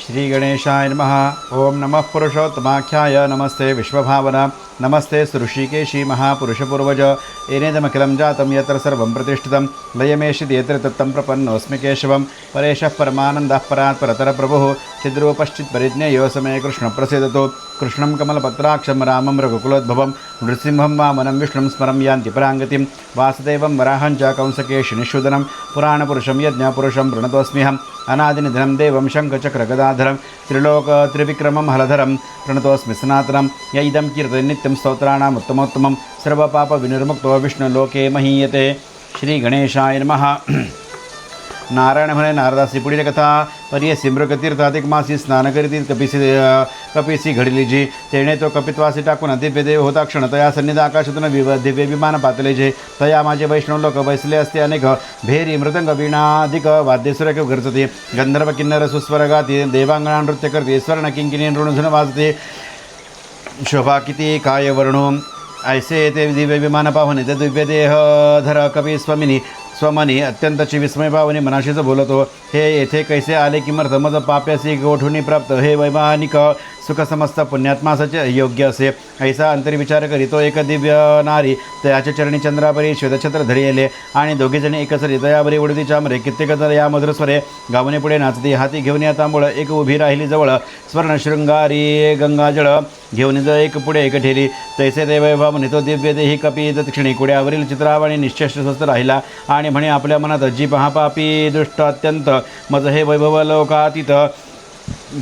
श्री गणेशाय नमः। ओम नमः पुरुषोत्तमाख्याय नमस्ते विश्वभावना नमस्ते ऋषिकेशी महापुरुषपूर्वज येनेदमखिलं जातं यत्र सर्वं प्रतिष्ठितं लयमेषिति यत्र तत्तं प्रपन्नोऽस्मि केशवं परेशः परमानन्दः परात् परतरप्रभुः चिद्रूपश्चित्परिज्ञेयो समे कृष्णप्रसीदतु। कृष्णं कमलपत्राक्षं रामं रघुकुलोद्भवं नृसिंहं वामनं विष्णुं स्मरं यान्ति पराङ्गतिं वासुदेवं वराहं च कंसकेशिनिषूदनं पुराणपुरुषं यज्ञपुरुषं प्रणतोऽस्म्यहम् अनादिनिधनं देवं शङ्खचक्रगदाधरं त्रिलोकत्रिविक्रमं हलधरं प्रणतोऽस्मि सनातनं य इदं कीर्तयति नित्यं स्तोत्राणाम् उत्तमोत्तमं सर्वपापविनिर्मुक्तो विष्णुलोके महीयते। श्री गणेशाय नमः। नारायण म्हणे नारदासी पुढील कथा पर्यसी मृगतीर्थाधिक मासी स्नान करीत कपिसी घडली जी तेणे तो कपित्वासी टाकून दिव्यदेव होता क्षण तया सन्निध आकाशातून दिव्य विमान पातले जे तया माझे वैष्णव लोक बैसले असते अनेक भेरी मृदंग वीणाधिक वाद्यसुरेख गरजते गंधर्व किन्नर सुस्वर गाती देवांगणा नृत्य करते स्वर्ण किंकिणी ऋणझुन वाजते शोभा किती काय वर्णो ऐसे ते दिव्य विमान पाहुणे ते दिव्यदेहधर कपी स्वमनी अत्यंतची विस्मय भावने मनाशीच बोलतो हे येथे कैसे आले किमर्थ मज पाप्यासी गोठुनी प्राप्त हे वैमानिक सुख समस्त पुण्यात्मासाचे योग्य असे ऐसा अंतर्विचार करी तो एक दिव्य नारी तयाच्या चरणी चंद्रापरी श्वेतछत्र धरिले आणि दोघेजणी एकसरी तयावरी उडती चामरे कित्येक जण या मधुरस्वरे गावने पुढे नाचती हाती घेऊन या तांबूळ एक उभी राहिली जवळ स्वर्ण शृंगारी गंगाजळ घेऊन एक पुढे एक ठेली तैसे देवभावने तो दिव्य देही कपी दक्षिणी कुड्यावरील चित्रावाणी निश्चेष्ट स्वस्थ राहिला आणि म्हणे आपल्या मनात जी पापी दृष्ट अत्यंत मज हे वैभव लोकातीत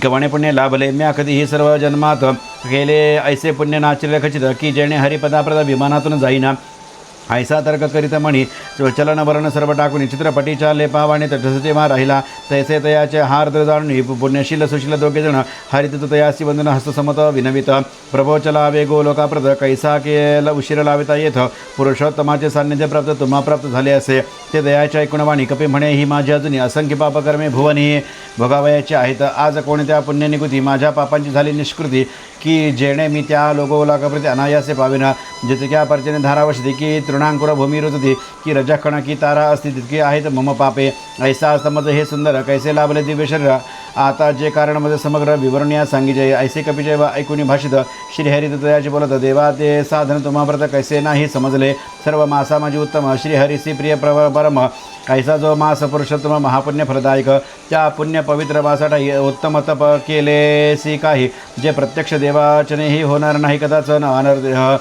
गवणे पुण्य लाभले म्या कधी ही सर्व जन्मात केले ऐसे पुण्य नाचले खचित की जेणे हरिपदाप्रदा विमानातून जाईना ऐसा तर्क करीत म्हणी चलन वर्ण सर्व टाकून चित्रपटीच्या लेपावाने तटस्थे मा राहिला तैसे तयाचे हार्द्र जाणून पुण्यशील सुशील दोघेजण हरित तयासी वंदन हस्तसमत विनवित प्रभोचला वेगो लोकाप्रद कैसा केला उशीर लाविता येथ पुरुषोत्तमाचे सान्निध्य प्राप्त तुम्हा प्राप्त झाले असे ते दयाच्या ऐकुणवाणी कपी म्हणे ही माझी अजूनही असंख्य पापकर्मे भुवनी भोगावयाची आहेत आज कोणत्या पुण्यनिकृती माझ्या पापांची झाली निष्कृती की जेणे मी त्या लोकोलाकाप्रती अनायासे पाविना जितक्या पर्जने धारावशती की तृणांकुर भूमी रुजती की रजखण की तारा असती तितकी आहेत मम पापे ऐसा समज हे सुंदर कैसे लाभले दिव्य शरीर आता जे कारण मध्ये समग्र विवरणीय सांगिजे ऐसे कपिजय व ऐकुनी भाषित श्रीहरी तयाचे बोलत देवा ते साधन तुम्हाव्रत कैसे नाही समजले सर्व मासा माझी उत्तम श्रीहरीसी प्रिय परम ऐसा जो मास पुरुषोत्तम महापुण्य फलदायक त्या पुण्य पवित्र मासाठी उत्तम तप केलेसी काही जे प्रत्यक्ष देवाचनेही होणार नाही कदाच अनर्देह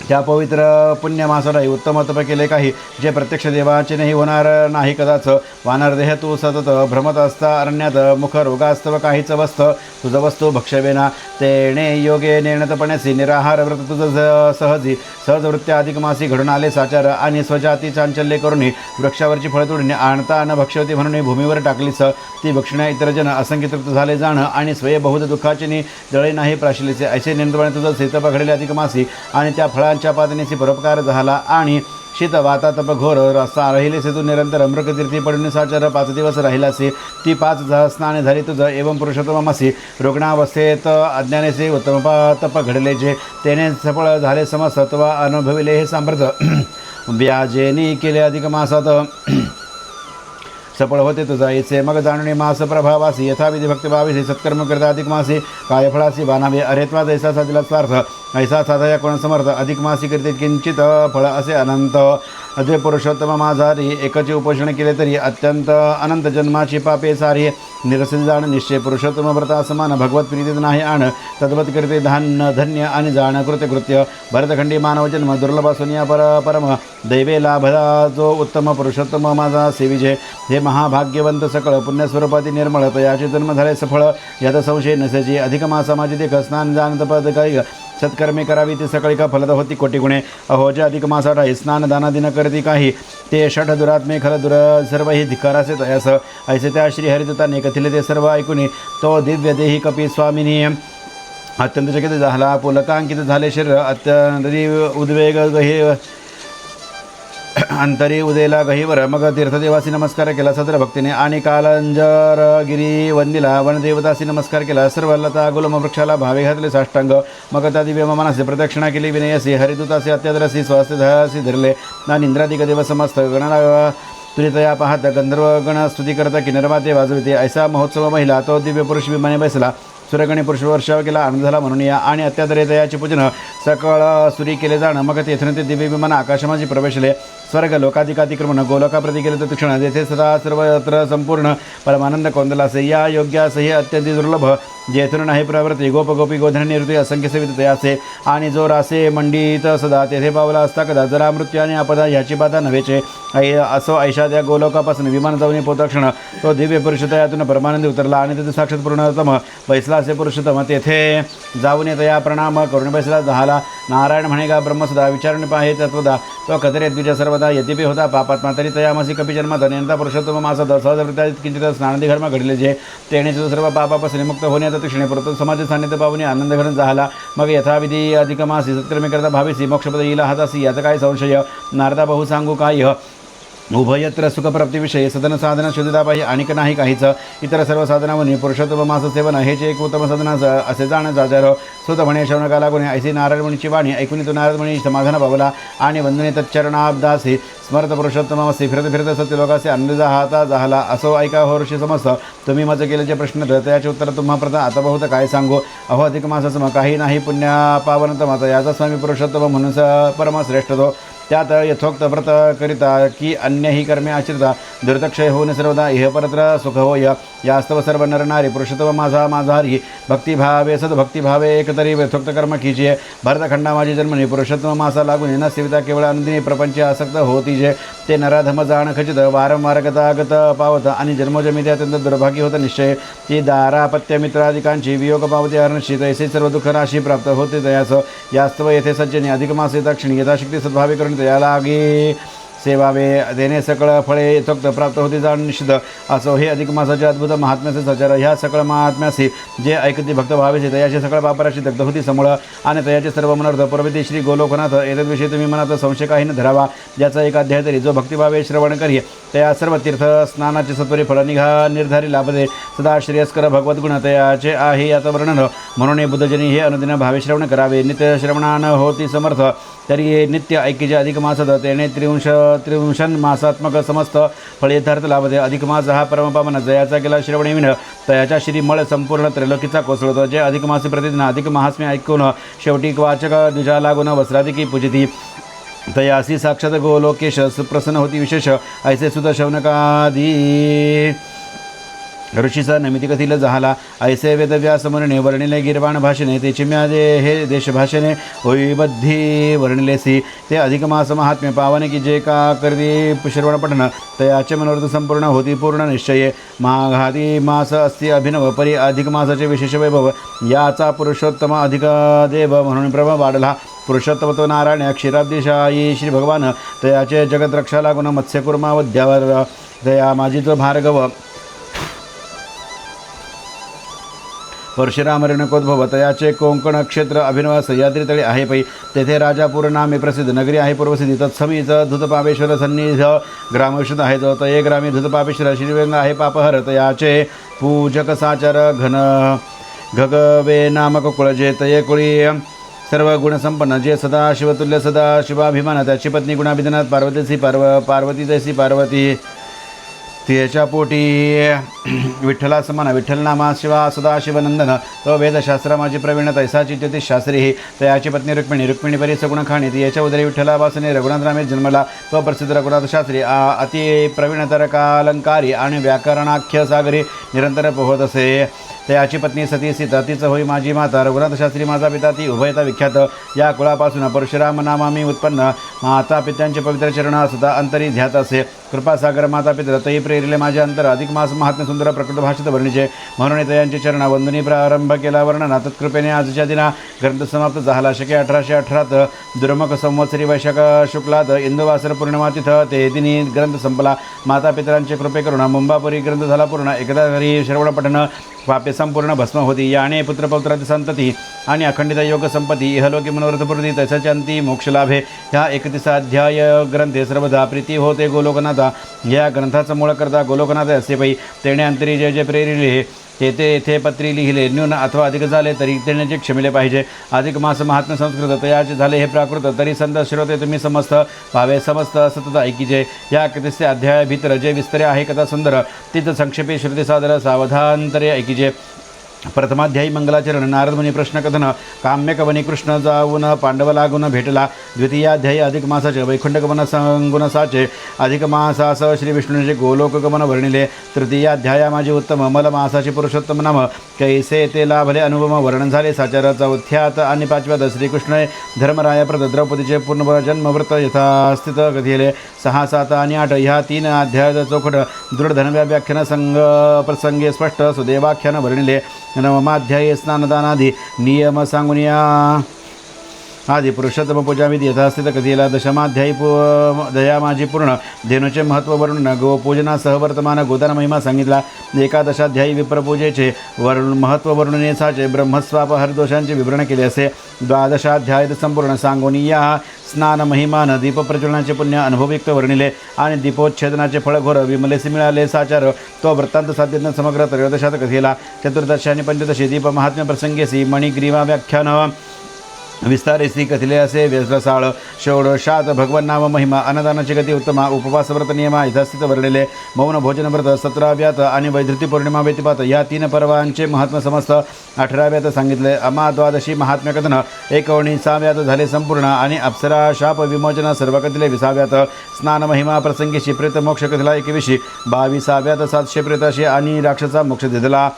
त्या पवित्र पुण्यमासालाही उत्तम तप केले काही जे प्रत्यक्ष देवाचेनेही होणार नाही कदाच वानरदेह तू सतत भ्रमत असता अरण्यात मुख रोगास्तव काहीच वस्त तुझ वस्तू भक्षवेना तेणे योगे नेणतपणेसी निराहार व्रत तुझं सहज वृत्त्या अधिक मासी घडून आले साचार आणि स्वजाती चांचल्य करून वृक्षावरची फळ तोडून आणता न भक्षवती म्हणून भूमीवर टाकलीस ती भक्षण्या इतर जन असंख्य तृप्त झाले जाण आणि स्वय बहुत दुःखाची जळे नाही प्राशिलीचे ऐसे नेणतपणे तुझं सीतप घडले अधिक मासी आणि त्या फळांच्या पातनीची परोपकार झाला आणि शीत वाता तप घोर रस्ता राहिले से तू निरंतर मृगतीर्थी पडून साचार 5 दिवस राहिलासे ती 5 स्नाने झाली तुझं एवं पुरुषोत्तमासी रुग्णावस्थेत अज्ञानेसे उत्तम तप घडले जे तेने सफळ झाले समसत्व अनुभविले हे सांप्रत व्याजेनी केले अधिक मासात सफळ होते तुझा ऐसे मग जाणणे मास प्रभावासी यथाविधी भक्तिभावीसी सत्कर्म करता अधिक मासी कायफळासी बाणावे अरेत्वा जैसा साधिला स्वार्थ ऐसा साधया कोण समर्थ अधिक मासी करते किंचित फळ असे अनंत अद्वै पुरुषोत्तम माझारी एकचे उपोषण केले तरी अत्यंत अनंत जन्माची पापे सारी निरसन जाण निश्चय पुरुषोत्तम व्रता समान भगवत प्रीतीत नाही आण तद्वत करते धन्य आणि जाण कृत्य भरतखंडी मानव जन्म दुर्लभ सोनिया परम दैवे लाभला जो उत्तम पुरुषोत्तम माझा सेविजे हे महाभाग्यवंत सकळ पुण्यस्वरूपाती निर्मळ तयाचे जन्म झाले सफळ यात संशय नसेची अधिक मासा माझी देख स्नान जाण तपद काही सत्कर्मे करावी ते सकळी का फलद होती कोटी गुणे अहो जे अधिक मासाठाई स्नान दानादिन करती काही ते षठ दुरात्मे खल दुर सर्व ही धिक्कारासे तयास ऐसे त्या श्रीहरिदत्ताने कथिले ते सर्व ऐकुनी तो दिव्य देही कपी स्वामिनी अत्यंत चकित झाला पुलकांकित झाले शरीर अत्यंत उद्वेग हे अंतरी उदेला गहीवर मग तीर्थदेवासी नमस्कार केला सत्र भक्तीने आणि कालंजरगिरी वंदिला वनदेवतासी नमस्कार केला सर्व लता गुलम वृक्षाला भावे घातले साष्टांग मग त्या दिव्य मनासे प्रदक्षिणा केली विनयसी हरिदूतासी अत्यादरसी स्वास्थ्यधासी धरले आणि इंद्रादिक देव समस्त गणना तुरितया पाहत गंधर्वगण स्तुती करता किन्नरमाते वाजविते. ऐसा महोत्सव महिला तो दिव्य पुरुष विमाने बसला. सुरगणी पुरुष वर्षाव केला आनंद झाला म्हणून या आणि अत्यादरे दयाचे पूजन सकळ सुरी केले जाणं. मग तेथून ते दिव्य विमान आकाशमाजी प्रवेशले. स्वर्ग लोकाधिकातिक्रमण गोलोकाप्रती गेले तर तीक्षण जेथे सदा सर्वत्र संपूर्ण परमानंद कोंदलासे. या योग्यासही अत्यंत दुर्लभ जेथून नाही प्रवृत्ती गोप गोपी गोधन निवृत्ती असंख्य सेवित तयासे. आणि जो रासे मंडित सदा तेथे पावला असता कदा जरा मृत्यू आणि आपदा ह्याची बाधा नव्हेचे. असो ऐशा त्या गोलोकापासून विमान जाऊन पोतक्षण तो दिव्य पुरुष तयातून परमानंदी उतरला आणि तिथे साक्षात पूर्णतम बैसला असे पुरुषोत्तम तेथे जाऊन तया प्रणाम करून बैसला झाला. नारायण म्हणेगा ब्रह्मसदा विचारून पाहे तत्वदा तो कतरे द्विज सर्वदा यद्यपि होता पापात्मा तरी तयामसी कपी जन्मात नियंता पुरुषोत्तम मासद सहजवृत्ता किंचित स्नानदी घर्म घडले जे तेणे सर्व पापापासून मुक्त होण्याचा तीक्षणे परत समाज सान्निध्य पावणे आनंद घडून झाला. मग यथाविधी अधिक मासी सत्कर्मी करता भावीसी मोक्षपद येईल हातासी याचा काय संशय. नारदा बहु सांगू काय उभयत्र सुखप्राप्तीविषयी सदन साधना शोधितापाही आणिक नाही काहीच. इतर सर्व साधनावनी पुरुषोत्तम मास सेवन हेच एक उत्तम साधना असे जाणं जाचार. सुत म्हणे शौनका लागून ऐसी नारायणमुनीची वाणी ऐकून तो नारदमुनी समाधान पावला आणि वंदने तच्चरणाब्दासी स्मरत पुरुषोत्तमासी फिरत फिरत सत्यलोकासे आनंद हाता झाला. असो ऐका हो ऋषी समस्त तुम्ही मज केल्याचे प्रश्न त्याचे उत्तर तुम्हा प्रथा आता बहुत काय सांगू. अहो अधिक माससम काही नाही पुण्या पावनतम याचा स्वामी पुरुषोत्तम म्हणून परमश्रेष्ठ तो. त्यात यथोक्त व्रत करिता की अन्यही कर्मे आचरिता दुर्दक्षय होऊन सर्वदा इह परत्र सुख होय. यास्तव सर्व नरनारी पुरुषोत्तम माझा माझारी भक्तिभावे सद्भक्तिभावे एकतरी यथोक्त कर्म कीजिये. भरतखंडा माझी जन्मनी पुरुषोत्तम मासा लागून न सेविता केवळ आनंदिनी प्रपंच आसक्त होती जे ते नराधम जाण खचित वारंवार गतागत पावत आणि जन्मोजमी ते अत्यंत दुर्भाग्य होत निश्चय. ती दारापत्य मित्रादिकांची वियोग पावते हरणशी तैसे सर्व दुःख राशी प्राप्त होते तयास. यास्तव येथे सज्जनी अधिक मासे दक्षिणी यथाशक्ती सद्भावे करून यालागी सेवावे देणे सकळ फळे यथोक्त प्राप्त होते जाण निषिद्ध. असो हे अधिक मासाचे अद्भुत महात्म्याचे सचार. ह्या सकळ महात्म्यासी जे ऐकती भक्त भावेचे तयाचे सकळ पापराशी दग्ध होती समूळ आणि तयाचे सर्व मनर्थ पूर्वती श्री गोलोकनाथ एतद्विषयी तुम्ही मनात संशय काही न धरावा. ज्याचा एक अध्याय तरी जो भक्तिभावे श्रवण करी तया सर्व तीर्थ स्नानाचे सत्वरी फळ निर्धारी लाभते. सदा श्रेयस्कर भगवद्गुण तयाचे आहे याचं वर्णन म्हणून बुद्धजनी हे अनुदिन भावे श्रवण करावे. नित्य श्रवणान होती समर्थ तरी नित्य ऐक्यचे अधिक मासद तेने त्रिवंशन मासात्मक समस्त फळ यथार्थ लाभते. अधिक मास हा परमपावन जयाचा केला श्रवणे विण तयाच्या श्रीमळ संपूर्ण त्रैलोकीचा कोसळतो. जे अधिक मासी प्रतिदिन अधिक महास्म्य ऐकून शेवटी वाचक द्विजा लागून वस्त्रादिकी पूजिती तयासी साक्षात गोलोकेश सुप्रसन्न होती विशेष. ऐसे सुद्धा शौनकादी ऋषीचा नमिती कथील झाला. ऐसे वेदव्यास म्हणणे वर्णिले गिरवाण भाषणे ते चिम्यादे हे देशभाषणे होई बद्धी वर्णिलेसी. ते अधिक मास महात्म्य पावने की जे का करती श्रवण पठण तयाचे मनोरथ संपूर्ण होती पूर्ण निश्चय. माघादी मास असती अभिनव परी अधिक मासाचे विशेष वैभव. याचा पुरुषोत्तम अधिक देव म्हणून प्रभाव वाढला. पुरुषोत्तम तो नारायण क्षीराब्दिशायी श्री भगवान तयाचे जगद्रक्षा लागून मत्स्यकुर्मा वद्यावर तया माझी तो भार्गव परशुराम रेणुकोद्भव तयाचे कोंकण क्षेत्र अभिनव सह्याद्री तळे आहे पै. तेथे राजापूर नामे प्रसिद्ध नगरी आहे पूर्वसिद्धी. तत्समीच धुतपापेश्वर सन्निध ग्रामविशुद्ध आहे जो तये ग्रामी धुतपापेश्वर श्रीव्यंग आहे पापहर. तयाचे पूजक साचर घन घगवे नामक कुळजे तये कुळी सर्व गुणसंपन्न जे सदा शिवतुल्य सदा शिवाभिमान. त्याची पत्नी गुणाभिधनात पार्वतीसी पार्वती जैसी पार्वती त्याच्या पोटी विठ्ठला समान विठ्ठल नामा शिवा सदाशिवनंदन तो वेदशास्त्र माझी प्रवीण तैसाची ज्योतिष शास्त्री ही तयाची पत्नी रुक्मिणी परी सगुण खाणी ती याच्या उदरी विठ्ठलापासून रघुनाथ रामे जन्मला. तो प्रसिद्ध रघुनाथ शास्त्री अति प्रवीण तरकालंकारी आणि व्याकरणाख्य सागरी निरंतर पोहत असे. तयाची पत्नी सती सीता तीच होई माझी माता. रघुनाथ शास्त्री माझा पिता ती उभयता विख्यात. या कुळापासून परशुराम नामामी उत्पन्न. माता पित्यांचे पवित्र चरण सुद्धा अंतरी ध्यात असे. कृपासागर माता पित्र तई प्रेरिले माझे अंतर. अधिक मास महात्म्य सुंदर प्रकृत भाषित वर्णिचे म्हणून तयांचे चरण वंदनी प्रारंभ केला वर्णना. तत्कृपेने आजच्या दिना ग्रंथ समाप्त झाला. शके 1818 दुर्मुख संवत्सरी वैशाख शुक्लात इंदुवासर पौर्णिमा तिथं ते दिनी ग्रंथ संपला. माता पितरांचे कृपे करून मुंबापुरी ग्रंथ झाला पूर्ण. एकदा घरी श्रवण पठण पापे संपूर्ण भस्म होती. याने पुत्रपौत्राची संतती आणि अखंडित योग संपत्ती इहलोकी मनोरथपूर्ती तैसाच्या अंती मोक्ष लाभे. ह्या 31 अध्याय ग्रंथे सर्वदा प्रीती होते गोलोकनाथा. या ग्रंथाचा मूळ करता गोलोकनाथ असे पै. तेणे अंतरी जे जे प्रेरिले तेथे येथे पत्री लिहिले न्यून अथवा अधिक झाले तरी देण्याचे क्षमिले पाहिजे. अधिक मास महात्म्य संस्कृत तयाचे झाले हे प्राकृत तरी संत श्रोते तुम्ही समस्त भावे समस्त सतत ऐकीजे. या कथेचे अध्याय भीतर जे विस्तरे आहे कथा सुंदर तीच संक्षेपे श्रुती सादर सावधानतरे ऐकीजे. प्रथमाध्यायी मंगलाचरण नारद मुनी प्रश्न कथन काम्यकवनी कृष्ण जाऊन पांडव लागून भेटला. द्वितीयाध्यायी अधिक मासाचे वैकुंठगमन संगुणसाचे अधिक मासास श्री विष्णूचे गोलोकगमन वर्णिले. तृतीयाध्याया माझे उत्तम मल मासाचे पुरुषोत्तम नाम कैसे ते लाभले अनुभव वर्णन झाले. साचार चौथ्यात आणि पाचव्यात श्रीकृष्ण धर्मरायाप्रत द्रौपदीचे पुनर्जन्मव्रत यथास्थित कथिले. 6, 7 आणि 8 ह्या 3 अध्यायात चौकट दृढ धनव्या व्याख्यान संग प्रसंगे स्पष्ट सुदेवाख्यान वर्णिले. नवमाध्यायी स्नानदानादि नियम सांगून या आदि पुरुषोत्तम पूजाविधी यथास्थित कथेला. दशमाध्यायी दया माझी पूर्ण धेनुचे महत्त्व वर्णन गोपूजनासह वर्तमान गोदान महिमा सांगितला. एकादशाध्यायी विप्रपूजेचे महत्त्व वर्णनेसाचे ब्रह्मस्वाप हरदोषांचे विवरण केले असे. द्वादशाध्यायात संपूर्ण सांगोनिया स्नान महिमान दीप प्रज्वलनाचे पुण्य अनुभवयुक्त वर्णिले आणि दीपोच्छेदनाचे फळ घोर विमलेसे मिळाले. साचार तो वृत्तांत साध्यज्ञ समग्र त्रयोदशात कथेला. चतुर्दशी आणि पंचदशी दीप महात्म्य प्रसंगेसी मणिग्रीवा व्याख्यान विस्तारेसी कथिले असे. व्यससाळ षोडशात भगवान नाम महिमा अन्नदानाची गती उत्तमा उपवास व्रत नियमा यथास्थित वर्णिले. मौन भोजन व्रत 17व्यात आणि वैधृती पौर्णिमा व्यतिपात या 3 पर्वांचे महत्त्व समस्त 18व्यात सांगितले. अमा द्वादशी महात्म्य कथन 19व्यात झाले संपूर्ण आणि अप्सरा शाप विमोचन सर्व कथिले 20व्यात. स्नान महिमा प्रसंगीशी प्रेत मोक्ष कथिला 21. 22व्यात 700 प्रेताशी आणि राक्षसा मोक्ष दिला.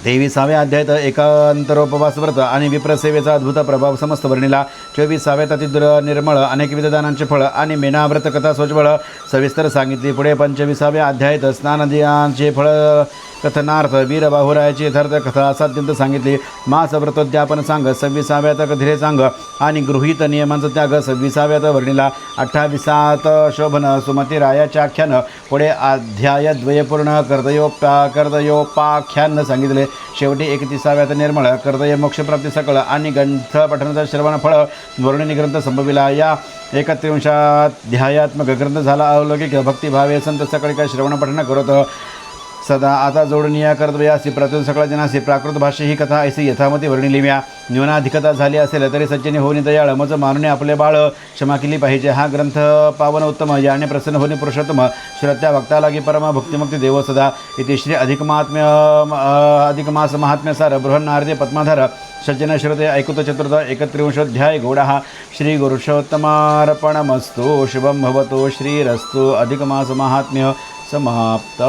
23व्या अध्यायात एकांतरोपवास व्रत आणि विप्रसेवेचा अद्भुत प्रभाव समस्त वर्णिला. 24व्यात अतिदुर निर्मळ अनेक विधानांचे फळ आणि मेनाव्रत कथा सोज्वळ सविस्तर सांगितली. पुढे 25व्या अध्यायात स्नानदियांचे फळ कथनार्थ वीरबाहुरायाची यथार्थ कथा साध्यंत सांगितली. मास व्रतोद्यापन सांग 26व्यात कथिले सांग आणि गृहीत नियमांचा त्याग 26व्यात वर्णिला. 28व्यात शोभन सुमती रायाचे आख्यान. पुढे अध्याय द्वयपूर्ण कर्दयोपाख्यान सांगितले. शेवटी 31व्यात निर्मळ कर्दय मोक्षप्राप्ती सकळ आणि ग्रंथ पठणाचा श्रवण फळ वर्णिनी ग्रंथ संभविला. या 31व्याध्यायात्मक ग्रंथ झाला अलौकिक भक्तिभावे संत सकळी काय श्रवण पठण करत सदा आता जोडून या कर्तव्यासी प्रत्येक सकळ जनासी प्राकृत भाषे ही कथा ऐसी यथामती वर्णिली म्या. न्यूनाधिकता झाली असेल तरी सज्जनी होणी दयाळ मज मानुने आपले बाळ क्षमा केली पाहिजे. हा ग्रंथ पावन उत्तम याने प्रसन्न होणे पुरुषोत्तम श्रद्धा भक्ता लागी परमा भक्तिमुक्ती देव सदा. इति श्री अधिक मास महात्म्य सार बृहन्नारदे पद्माधर सज्जन श्रोते ऐकुत चतुर्थ 31 गौडः श्री गुरुषोत्तमार्पणमस्तु. शुभं भवतु श्रीरस्तु. अधिक मास महात्म्य समाप्त.